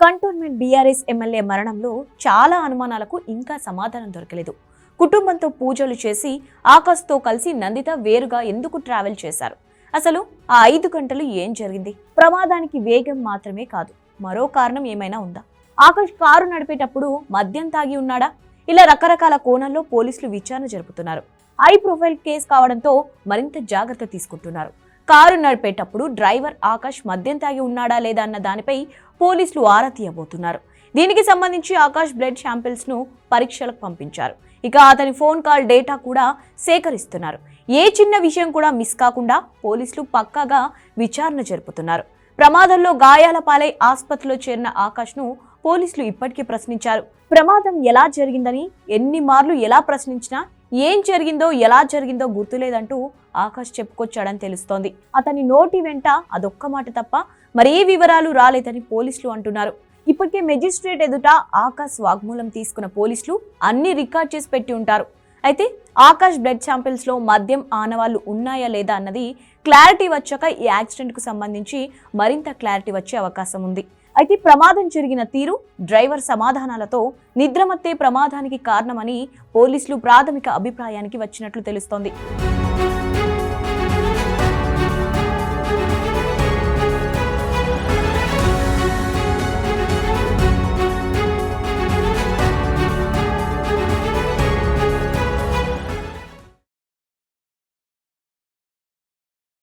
Cantonment BRS MLA మరణంలో చాలా అనుమానాలకు ఇంకా సమాధానం దొరకలేదు. కుటుంబంతో పూజలు చేసి ఆకాష్తో కలిసి నందిత వేరుగా ఎందుకు ట్రావెల్ చేశారు? అసలు ఆ 5 గంటలు ఏం జరిగింది? ప్రమాదానికి వేగం మాత్రమే కాదు, మరో కారణం ఏమైనా ఉందా? ఆకాష్ కారు నడిపేటప్పుడు మద్యం తాగి ఉన్నాడా? ఇలా రకరకాల కోణాల్లో పోలీసులు విచారణ జరుపుతున్నారు. హై ప్రొఫైల్ కేసు కావడంతో మరింత జాగ్రత్త తీసుకుంటున్నారు. కారు నడిపేటప్పుడు డ్రైవర్ ఆకాష్ మద్యం తాగి ఉన్నాడా లేదా అన్న దానిపై పోలీసులు ఆరా తీయబోతున్నారు. దీనికి సంబంధించి ఆకాష్ బ్లడ్ శాంపిల్స్ ను పరీక్షలకు పంపించారు. ఇక అతని ఫోన్ కాల్ డేటా కూడా సేకరిస్తున్నారు. ఏ చిన్న విషయం కూడా మిస్ కాకుండా పోలీసులు పక్కాగా విచారణ జరుపుతున్నారు. ప్రమాదంలో గాయాల పాలై ఆసుపత్రిలో చేరిన ఆకాష్ ను పోలీసులు ఇప్పటికీ ప్రశ్నించారు. ప్రమాదం ఎలా జరిగిందని ఎన్ని మార్లు ఎలా ప్రశ్నించినా ఏం జరిగిందో ఎలా జరిగిందో గుర్తులేదంటూ ఆకాష్ చెప్పుకొచ్చాడని తెలుస్తోంది. అతని నోటి వెంట అదొక్క మాట తప్ప మరే వివరాలు రాలేదని పోలీసులు అంటున్నారు. ఇప్పటికే మెజిస్ట్రేట్ ఎదుట ఆకాష్ వాగ్మూలం తీసుకున్న పోలీసులు అన్ని రికార్డ్ చేసి పెట్టి ఉంటారు. అయితే ఆకాష్ బ్లడ్ శాంపిల్స్ లో మద్యం ఆనవాళ్లు ఉన్నాయా లేదా అన్నది క్లారిటీ వచ్చాక ఈ యాక్సిడెంట్ కు సంబంధించి మరింత క్లారిటీ వచ్చే అవకాశం ఉంది. అయితే ప్రమాదం జరిగిన తీరు, డ్రైవర్ సమాధానాలతో నిద్రమత్తే ప్రమాదానికి కారణమని పోలీసులు ప్రాథమిక అభిప్రాయానికి వచ్చినట్లు తెలుస్తోంది.